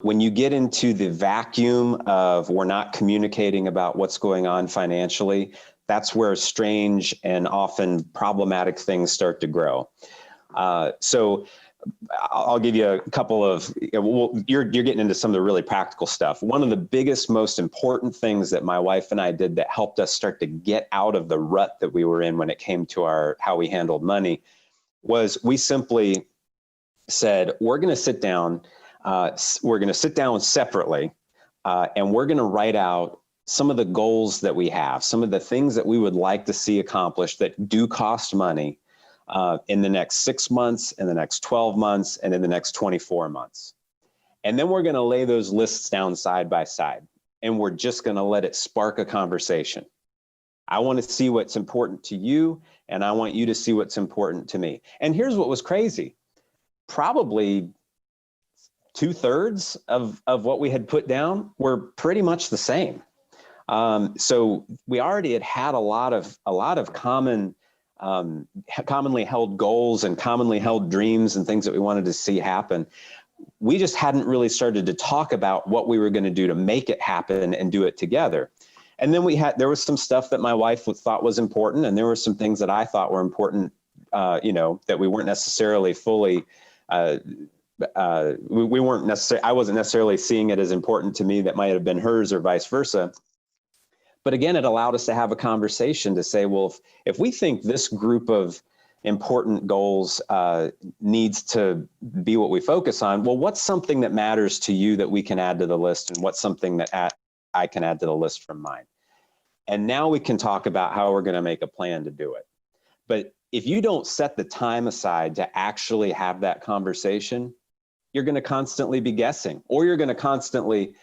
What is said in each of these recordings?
When you get into the vacuum of we're not communicating about what's going on financially, that's where strange and often problematic things start to grow. So I'll give you a couple of, you're getting into some of the really practical stuff. One of the biggest, most important things that my wife and I did that helped us start to get out of the rut that we were in when it came to how we handled money was we simply said, we're going to sit down separately, and we're going to write out some of the goals that we have, some of the things that we would like to see accomplished that do cost money in the next 6 months, in the next 12 months, and in the next 24 months. And then we're going to lay those lists down side by side, and we're just going to let it spark a conversation. I want to see what's important to you, and I want you to see what's important to me. And here's what was crazy. Probably 2/3 of what we had put down were pretty much the same. So we already had a lot of commonly held goals and commonly held dreams and things that we wanted to see happen. We just hadn't really started to talk about what we were going to do to make it happen and do it together. And then there was some stuff that my wife thought was important, and there were some things that I thought were important, that we weren't necessarily fully. I wasn't necessarily seeing it as important to me that might have been hers or vice versa. But again, it allowed us to have a conversation to say, well, if we think this group of important goals needs to be what we focus on, well, what's something that matters to you that we can add to the list, and what's something that I can add to the list from mine? And now we can talk about how we're going to make a plan to do it. But if you don't set the time aside to actually have that conversation, you're going to constantly be guessing, or you're going to constantly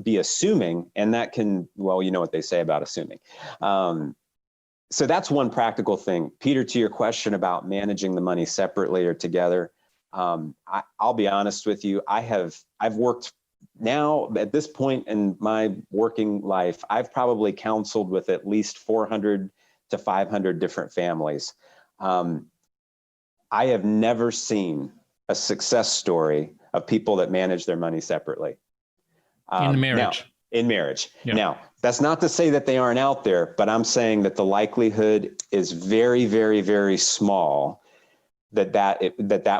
be assuming, and that can, well, you know what they say about assuming. So that's one practical thing. Peter, to your question about managing the money separately or together, I'll be honest with you. I've worked now at this point in my working life, I've probably counseled with at least 400 to 500 different families. I have never seen a success story of people that manage their money separately. In marriage. In marriage. Yeah. Now, that's not to say that they aren't out there, but I'm saying that the likelihood is very, very, very small that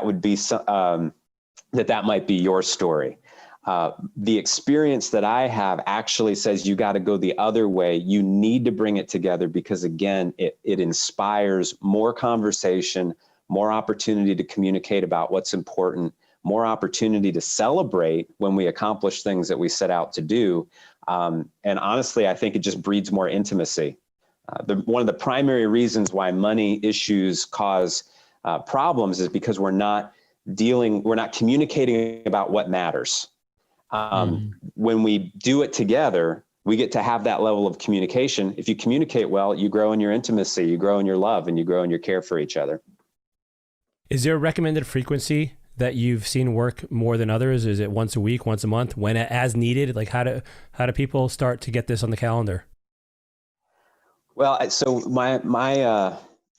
would be that might be your story. The experience that I have actually says you got to go the other way. You need to bring it together because, again, it inspires more conversation, more opportunity to communicate about what's important, more opportunity to celebrate when we accomplish things that we set out to do. And honestly, I think it just breeds more intimacy. One of the primary reasons why money issues cause problems is because we're not communicating about what matters. When we do it together, we get to have that level of communication. If you communicate well, you grow in your intimacy, you grow in your love, and you grow in your care for each other. Is there a recommended frequency that you've seen work more than others? Is it once a week, once a month, when as needed? Like how do people start to get this on the calendar? Well, so my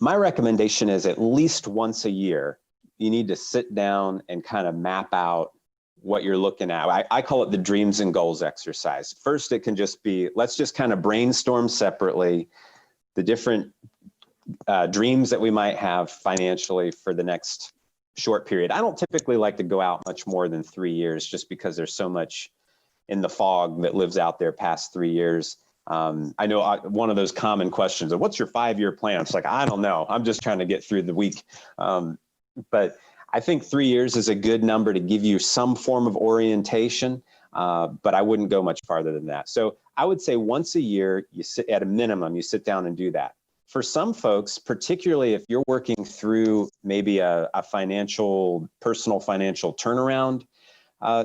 recommendation is at least once a year, you need to sit down and kind of map out what you're looking at. I call it the dreams and goals exercise. First, it can just be, let's just kind of brainstorm separately the different dreams that we might have financially for the next short period. I don't typically like to go out much more than 3 years just because there's so much in the fog that lives out there past 3 years. I know one of those common questions of what's your 5-year plan? It's like, I don't know. I'm just trying to get through the week. But I think 3 years is a good number to give you some form of orientation, but I wouldn't go much farther than that. So I would say once a year, at a minimum, you sit down and do that. For some folks, particularly if you're working through maybe a personal financial turnaround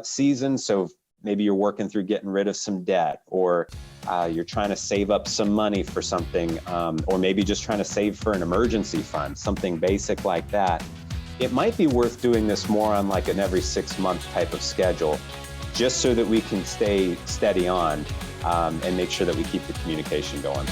season, so maybe you're working through getting rid of some debt, or you're trying to save up some money for something, or maybe just trying to save for an emergency fund, something basic like that. It might be worth doing this more on like an every 6-month type of schedule, just so that we can stay steady on and make sure that we keep the communication going.